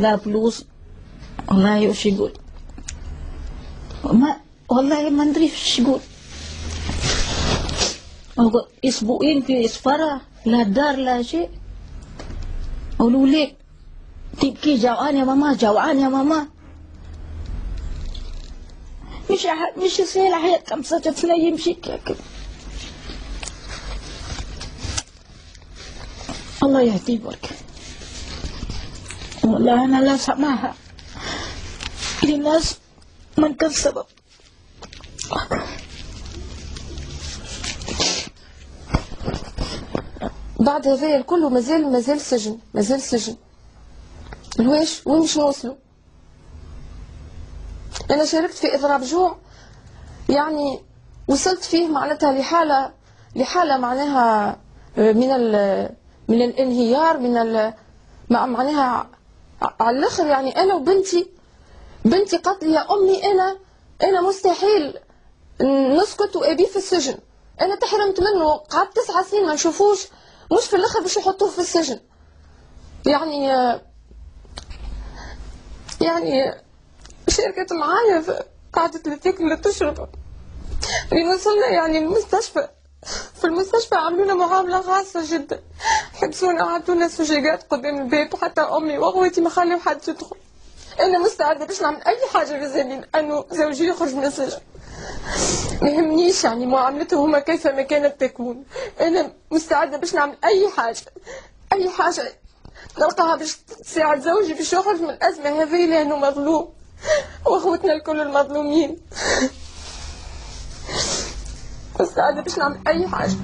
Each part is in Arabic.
لا فلوس. والله وش يقول، والله ما ندري وش يقول. اسبوعين في اسفرة، لا دار لا شيء. والولاد تبكي جوعان يا ماما، جوعان يا ماما. مش يصير حياة 5 سنين يمشي كذا. الله يهديه برك. والله أنا لا سماها للناس من كان سبب. بعد هذا الكل مازال سجن. الواش وين باش نوصلوا؟ أنا شاركت في إضراب جوع، يعني وصلت فيه معناتها لحالة معناها من الانهيار، معناها على الآخر. يعني أنا وبنتي قالت لي يا أمي أنا مستحيل نسكت وأبي في السجن. أنا تحرمت منه، قعدت 9 سنين ما نشوفوش، مش في الآخر باش يحطوه في السجن. يعني شاركت معايا، قعدت لا تاكل لا تشرب. وصلنا يعني المستشفى، في المستشفى عملونا معاملة خاصة جدا، حبسونا عطونا سجاجات قدام الباب، حتى أمي وأخواتي ما خلوا حد يدخل. أنا مستعدة باش نعمل أي حاجة بزمن أنه زوجي يخرج من السجن، ما يهمنيش يعني معاملته هما كيفما كانت تكون. أنا مستعدة باش نعمل أي حاجة نلقاها باش تساعد زوجي باش يخرج من الأزمة هذه، لأنه مظلوم وأخوتنا الكل المظلومين. مستعدة باش نعمل أي حاجة.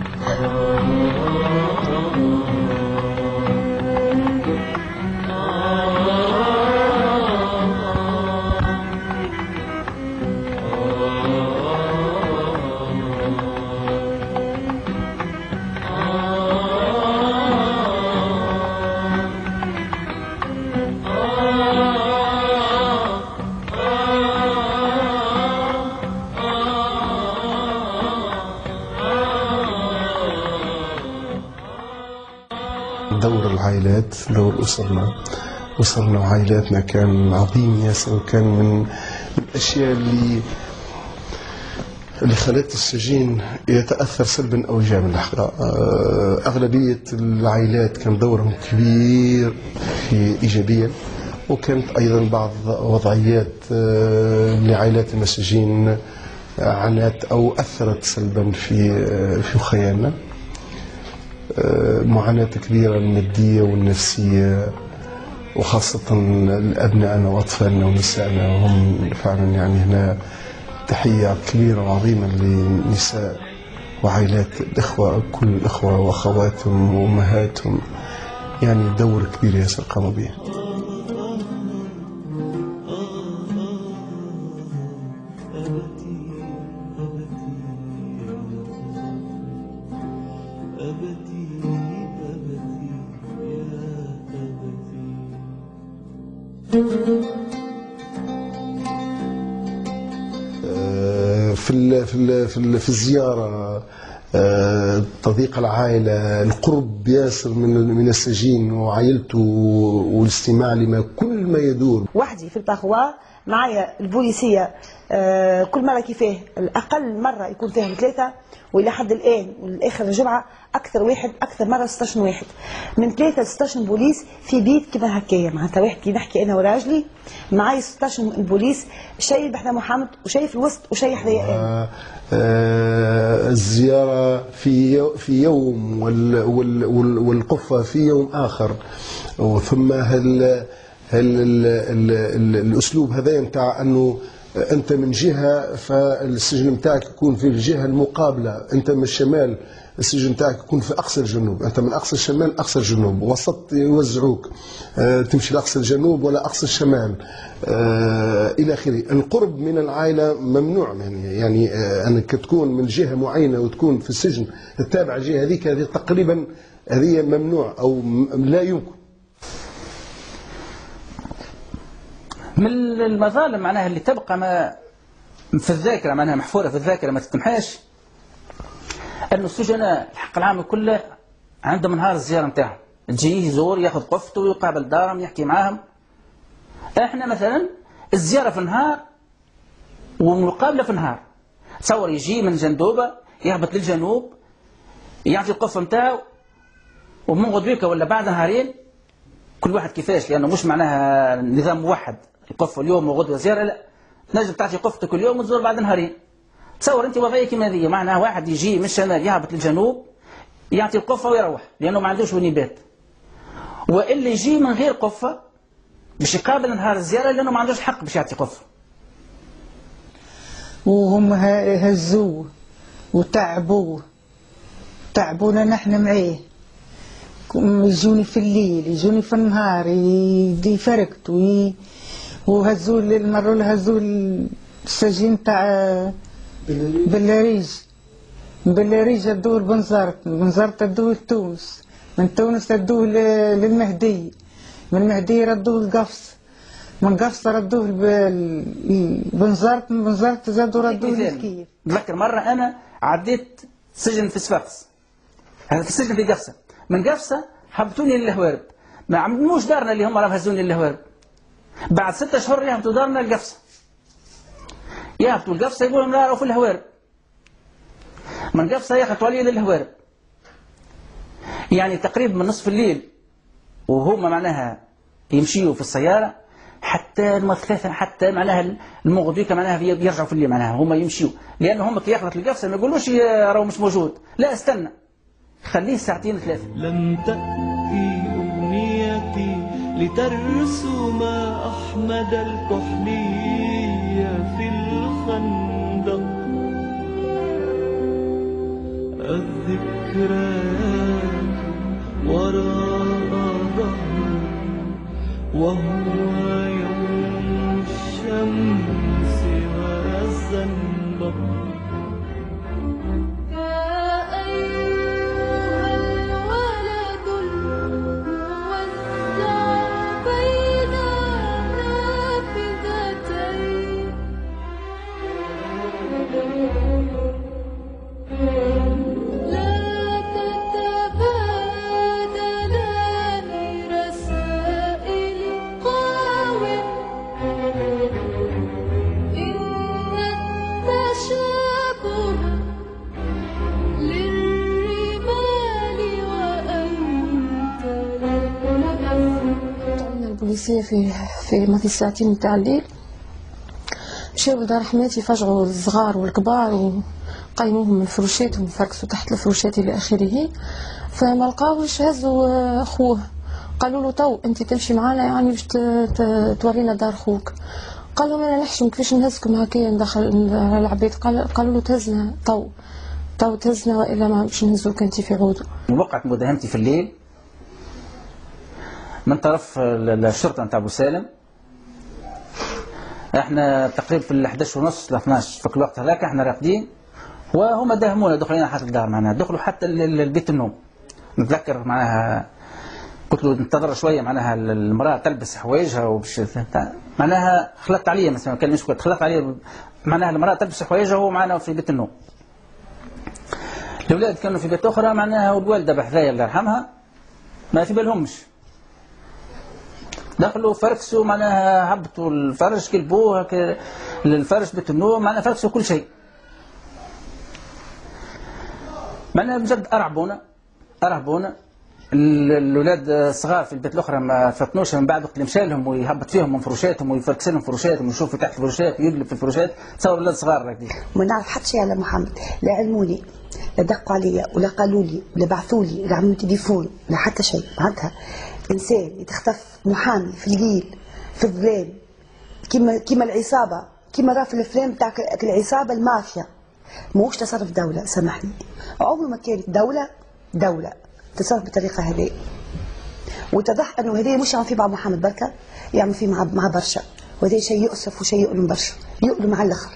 دور العائلات، دور أسرنا وعائلاتنا كان عظيم ياسر، وكان من الأشياء اللي خلت السجين يتأثر سلبا أو إيجابا. الحقيقة أغلبية العائلات كان دورهم كبير في إيجابيا، وكانت أيضا بعض وضعيات لعائلات المساجين عانت أو أثرت سلبا في خيالنا. معاناة كبيرة المادية والنفسية، وخاصة أبنائنا وأطفالنا ونسائنا، وهم فعلا يعني هنا تحية كبيرة وعظيمة لنساء وعائلات الإخوة، كل الإخوة وأخواتهم وأمهاتهم، يعني دور كبير ياسر قاموا به. في الزيارة، تضييق العائلة، القرب ياسر من السجين وعائلته، والاستماع لما كل ما يدور. وحدي في الباخوا معايا البوليسية، كل مرة كيفاه الأقل مرة يكون فيهم 3، وإلى حد الآن والآخر الجمعة أكثر مرة 16 واحد، من 3 ل 16 بوليس في بيت كيما هكايا. معناتها واحد كي نحكي أنا وراجلي معايا 16 بوليس، شيء بحنا محمد وشيء في الوسط وشيء حذايا. الزيارة في يوم والقفة في يوم آخر، وثم الأسلوب هذا نتاع أنه أنت من جهة فالسجن نتاعك يكون في الجهة المقابلة، أنت من الشمال السجن نتاعك يكون في أقصى الجنوب، أنت من أقصى الشمال أقصى الجنوب، وسط يوزعوك تمشي لأقصى الجنوب ولا أقصى الشمال إلى آخره. القرب من العائلة ممنوع، يعني أنك تكون من جهة معينة وتكون في السجن تتابع الجهة هذيك، هذه تقريبا هذه ممنوع أو لا يمكن. من المظالم معناها اللي تبقى في الذاكرة، معناها محفورة في الذاكرة ما تتمحاش، أنه السجناء الحق العام كله عندهم نهار الزيارة نتاعهم، تجيه يزور ياخذ قفته ويقابل دارهم يحكي معاهم، احنا مثلا الزيارة في النهار والمقابلة في النهار. تصور يجي من جندوبة يهبط للجنوب يعطي القفة نتاعو، ومن غدويكا ولا بعد نهارين كل واحد كيفاش، لأنه مش معناها نظام موحد القفة اليوم وغدوة زيارة، لا، تنجم تعطي قفتك كل يوم وتزور بعد نهارين. تصور أنت وضعية كيما هذه، معناها واحد يجي من الشمال يهبط للجنوب يعطي القفة ويروح لأنه ما عندوش وين يبات، واللي يجي من غير قفة باش يقابل نهار الزيارة لأنه ما عندوش حق باش يعطي قفة. وهم هزوه وتعبوه، تعبونا نحن معاه. يجوني في الليل يجوني في النهار يفرقتوا وهزوا المرة هزوا السجين تاع بلاريج، من بلاريج ادوه لبنزرت، من بنزرت ادوه لتونس، من تونس ادوه للمهدي، من المهدي ردوه لقفص، من قفص ردوه لبنزرت، من بنزرت زادوا ردوه لكيف. نذكر مرة أنا عديت سجن في صفاقس، هذا في السجن في قفصة، من قفصة هبطوني للهوارب، ما عملوش دارنا اللي هم راهم هزوني للهوارب. بعد 6 أشهر يهبطوا دارنا القفصة، يهبطوا القفصة يقولوا راهو في الهوارب، من قفصة يخطوا علي للهوارب، يعني تقريبا من نصف الليل وهما معناها يمشيوا في السيارة حتى المثلاثة، حتى معناها المغدويكا معناها يرجعوا في الليل، معناها هما يمشيوا لأن هم كي يخلط القفصة ما يقولوش راهو مش موجود، لا استنى خليه ساعتين 3. لم تأتي أمنيتي لترسم أحمد الكحلي في الخندق، الذكريات وراء ظهر وهو يوم الشمس والزنبق. البوليسية في ماضي الساعتين نتاع الليل مشاو لدار حماتي، فجعوا الصغار والكبار وقيموهم من فروشاتهم، فركسوا تحت الفروشات إلى آخره، فما لقاوش هزوا أخوه، قالوا له تو أنت تمشي معنا يعني باش تورينا دار خوك. قال لهم أنا نحشم كيفاش نهزكم هكايا ندخل على العباد. قالوا له تهزنا تو تهزنا وإلا ما باش نهزوك أنت في عودو. وقعت مداهمتي في الليل من طرف الشرطة نتاع أبو سالم، احنا تقريبا في 11:30 ل 12 في الوقت هذاك احنا راقدين وهم داهمونا، دخلوا لنا حتى الدار معناها، دخلوا حتى البيت النوم. نتذكر معناها قلت له ننتظر شويه، معناها المراه تلبس حوايجها وباش معناها خلطت عليا مثلا، كان مش كنت خلطت عليا، معناها المراه تلبس حوايجها وهو معنا في بيت النوم. الاولاد كانوا في بيت اخرى معناها، والوالده بحذايا الله يرحمها ما في بالهمش، دخلوا فركسوا معناها، هبطوا الفرش كلبوه الفرش بيت النوم، معناها فركسوا كل شيء، معناها بجد أرعبونا. الأولاد الصغار في البيت الأخرى ما فطنوش من بعد وقت اللي مشى لهم ويهبط فيهم من فروشاتهم ويفركس لهم فروشاتهم ويشوفوا تحت الفروشات ويقلب في الفروشات. تصور الأولاد الصغار راكدين. ما نعرف حتى شيء على محمد، لا علموني لا دقوا عليا ولا قالوا لي ولا بعثوا لي ولا عملوا تليفون، لا حتى شيء. معناتها إنسان يتخطف محامي في الليل في الظلام كيما العصابة، كيما راه في الأفلام تاع العصابة المافيا، موش تصرف دولة. سامحني، عمره ما كانت دولة تصرف بالطريقة هذه. واتضح أنه هذا مش عم فيه مع محمد بركة، يعمل فيه مع برشا، وهذا شيء يؤسف وشيء يؤلم برشا، يؤلم على الآخر.